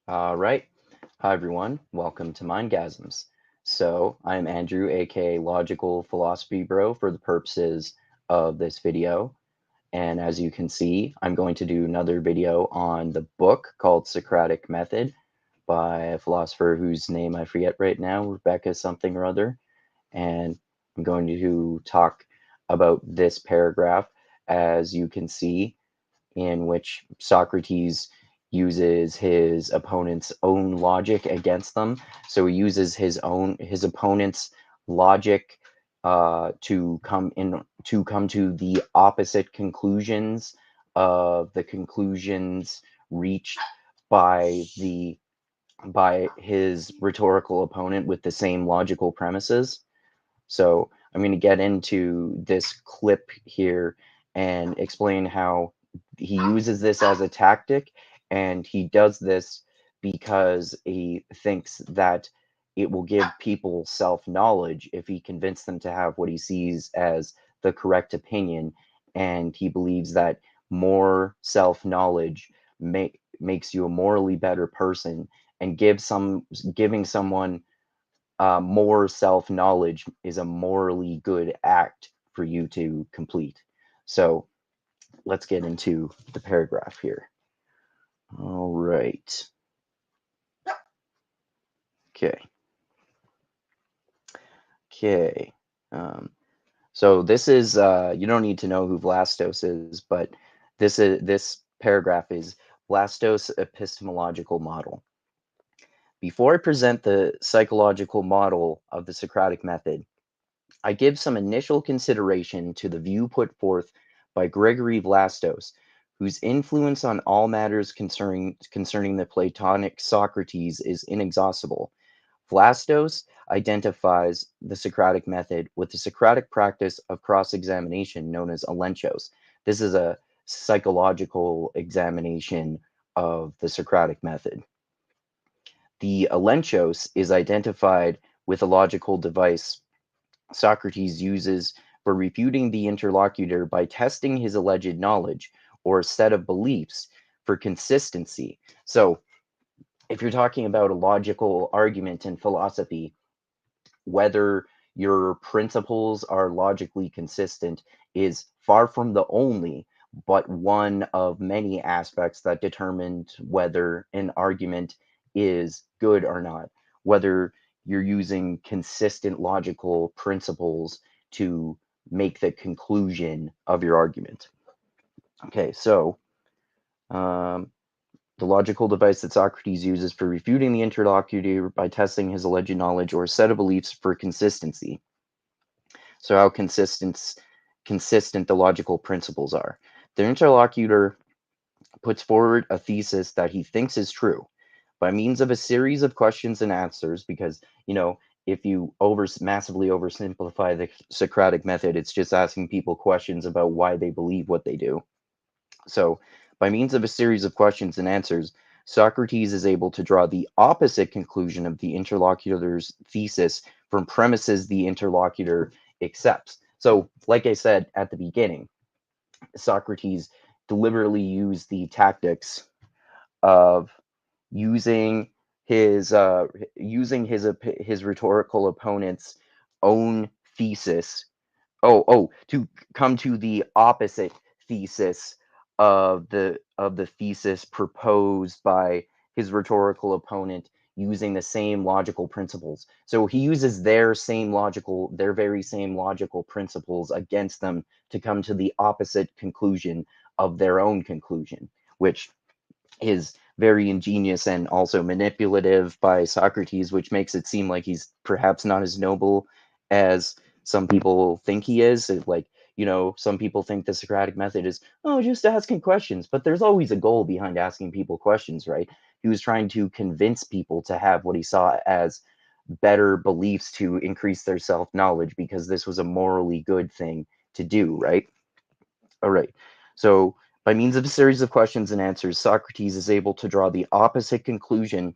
All right. Hi, everyone. Welcome to Mindgasms. So, I'm Andrew, aka Logical Philosophy Bro, for the purposes of this video. And as you can see, I'm going to do another video on the book called Socratic Method by a philosopher whose name I forget right now, Rebecca something or other. And I'm going to talk about this paragraph, as you can see, in which Socrates uses his opponent's own logic against them. So he uses his opponent's logic to come to the opposite conclusions of the conclusions reached by the by his rhetorical opponent with the same logical premises. So I'm going to get into this clip here and explain how he uses this as a tactic, and he does this because he thinks that it will give people self-knowledge if he convinces them to have what he sees as the correct opinion, and he believes that more self-knowledge makes you a morally better person, and giving someone more self knowledge is a morally good act for you to complete. So let's get into the paragraph here. All right. Okay. Okay. So this is you don't need to know who Vlastos is, but this paragraph is Vlastos' epistemological model. Before I present the psychological model of the Socratic method, I give some initial consideration to the view put forth by Gregory Vlastos, whose influence on all matters concerning the Platonic Socrates is inexhaustible. Vlastos identifies the Socratic method with the Socratic practice of cross-examination known as elenchos. This is a psychological examination of the Socratic method. The elenchos is identified with a logical device Socrates uses for refuting the interlocutor by testing his alleged knowledge or set of beliefs for consistency. So, if you're talking about a logical argument in philosophy, whether your principles are logically consistent is far from the only, but one of many aspects that determined whether an argument is good or not, whether you're using consistent logical principles to make the conclusion of your argument. Okay, so um, the logical device that Socrates uses for refuting the interlocutor by testing his alleged knowledge or set of beliefs for consistency. So how consistent the logical principles are. The interlocutor puts forward a thesis that he thinks is true by means of a series of questions and answers, because, if you massively oversimplify the Socratic method, it's just asking people questions about why they believe what they do. So, by means of a series of questions and answers, Socrates is able to draw the opposite conclusion of the interlocutor's thesis from premises the interlocutor accepts. So, like I said at the beginning, Socrates deliberately used the tactics of using his his rhetorical opponent's own thesis to come to the opposite thesis of the thesis proposed by his rhetorical opponent using the same logical principles. So he uses their very same logical principles against them to come to the opposite conclusion of their own conclusion, which is very ingenious and also manipulative by Socrates, which makes it seem like he's perhaps not as noble as some people think he is. Like, some people think the Socratic method is, oh, just asking questions, but there's always a goal behind asking people questions, right? He was trying to convince people to have what he saw as better beliefs to increase their self knowledge because this was a morally good thing to do, right? All right. So, by means of a series of questions and answers, Socrates is able to draw the opposite conclusion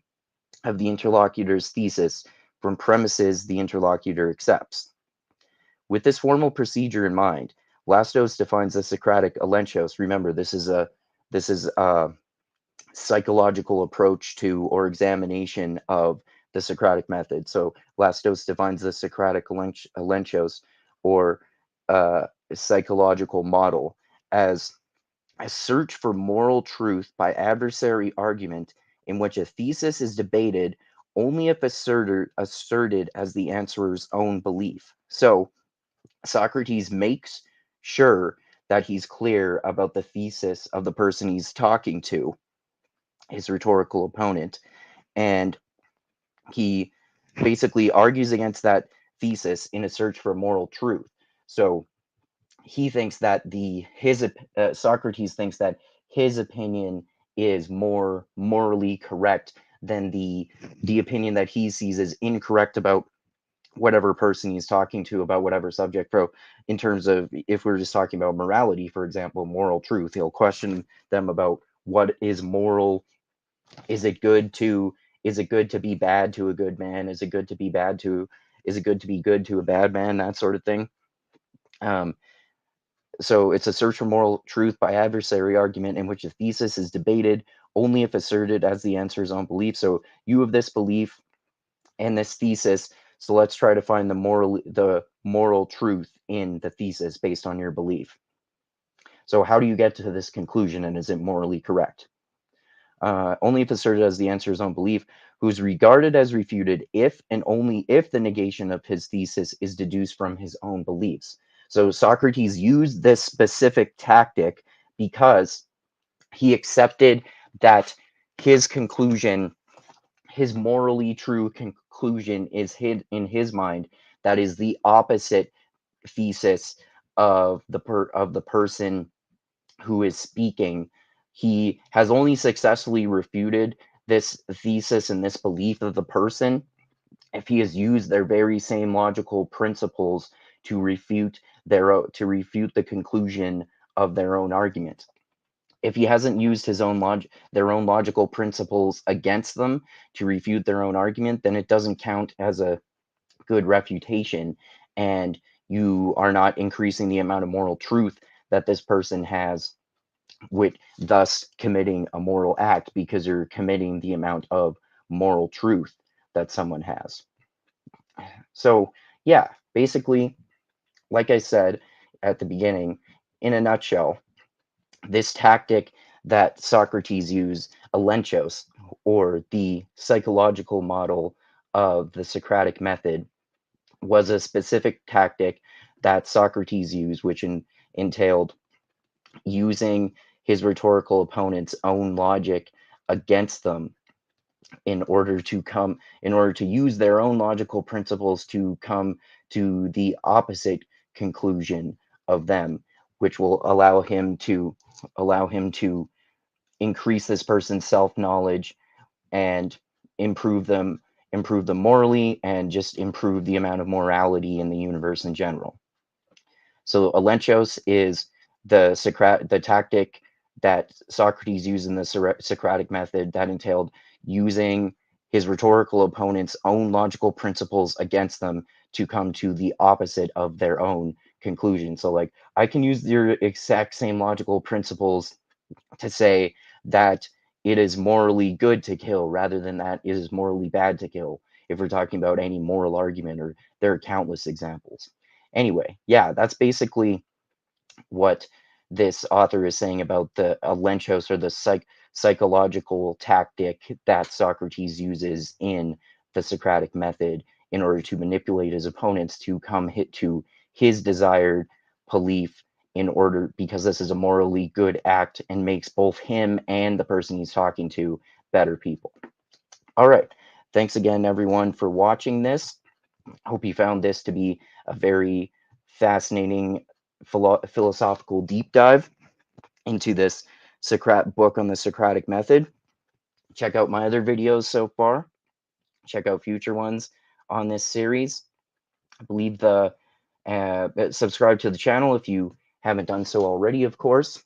of the interlocutor's thesis from premises the interlocutor accepts. With this formal procedure in mind, Vlastos defines the Socratic elenchos. Remember, this is psychological approach to or examination of the Socratic method. So Lastos defines the Socratic elenchos, or psychological model, as a search for moral truth by adversary argument in which a thesis is debated only if asserted as the answerer's own belief. So Socrates makes sure that he's clear about the thesis of the person he's talking to, his rhetorical opponent, and he basically argues against that thesis in a search for moral truth. So he thinks that Socrates thinks that his opinion is more morally correct than the opinion that he sees as incorrect about whatever person he's talking to about whatever subject. So in terms of, if we're just talking about morality, for example, moral truth, he'll question them about what is moral. Is it good to be bad to a good man? Is it good to be good to a bad man? That sort of thing. Um, so it's a search for moral truth by adversary argument in which a thesis is debated only if asserted as the answer's own belief. So you have this belief and this thesis. So let's try to find the moral truth in the thesis based on your belief. So how do you get to this conclusion, and is it morally correct? Only if asserted as the answer's own belief, who is regarded as refuted if and only if the negation of his thesis is deduced from his own beliefs. So Socrates used this specific tactic because he accepted that his conclusion, his morally true conclusion, is hid in his mind, that is the opposite thesis of the person who is speaking. He has only successfully refuted this thesis and this belief of the person if he has used their very same logical principles to refute the conclusion of their own argument. If he hasn't used their own logical principles against them to refute their own argument, then it doesn't count as a good refutation, and you are not increasing the amount of moral truth that this person has, with thus committing a moral act, because you're committing the amount of moral truth that someone has. So, yeah, basically, like I said at the beginning, in a nutshell, this tactic that Socrates used, elenchos, or the psychological model of the Socratic method, was a specific tactic that Socrates used, which entailed using his rhetorical opponent's own logic against them in order to use their own logical principles to come to the opposite conclusion of them, which will allow him to increase this person's self-knowledge and improve them improve them morally, and just improve the amount of morality in the universe in general. So elenchos is the tactic that Socrates used in the Socratic method, that entailed using his rhetorical opponent's own logical principles against them to come to the opposite of their own conclusion. So, like, I can use your exact same logical principles to say that it is morally good to kill rather than that it is morally bad to kill, if we're talking about any moral argument, or there are countless examples. Anyway, yeah, that's basically what this author is saying about the elenchos, or the psychological tactic that Socrates uses in the Socratic method in order to manipulate his opponents to come to his desired belief, in order, because this is a morally good act and makes both him and the person he's talking to better people. All right. Thanks again, everyone, for watching this. Hope you found this to be a very fascinating philosophical deep dive into this book on the Socratic method. Check out my other videos so far. Check out future ones on this series. I believe subscribe to the channel if you haven't done so already, of course.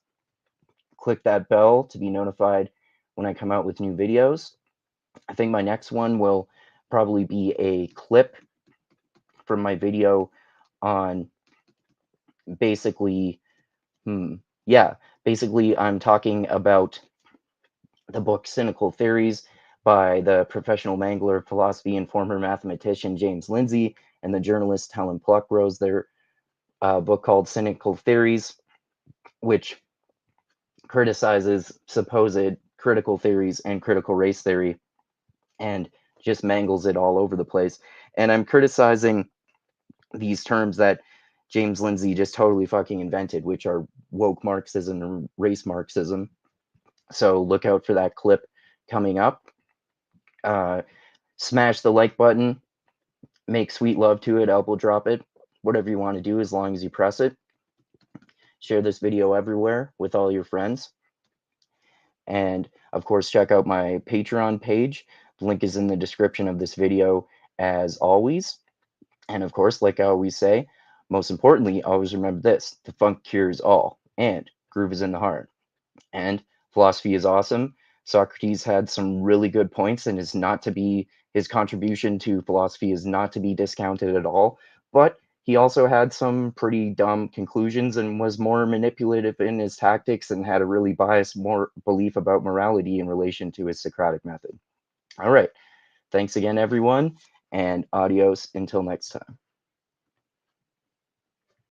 Click that bell to be notified when I come out with new videos. I think my next one will probably be a clip from my video on basically, basically I'm talking about the book Cynical Theories by the professional mangler of philosophy and former mathematician James Lindsay, and the journalist Helen Pluckrose, their book called Cynical Theories, which criticizes supposed critical theories and critical race theory and just mangles it all over the place. And I'm criticizing these terms that James Lindsay just totally fucking invented, which are woke Marxism and race Marxism. So look out for that clip coming up. Smash the like button, make sweet love to it, elbow drop it, whatever you want to do as long as you press it. Share this video everywhere with all your friends. And of course, check out my Patreon page. The link is in the description of this video as always. And of course, like I always say, most importantly, always remember this: the funk cures all, and groove is in the heart. And philosophy is awesome. Socrates had some really good points, and his contribution to philosophy is not to be discounted at all. But he also had some pretty dumb conclusions and was more manipulative in his tactics and had a really biased more belief about morality in relation to his Socratic method. All right. Thanks again, everyone, and adios until next time.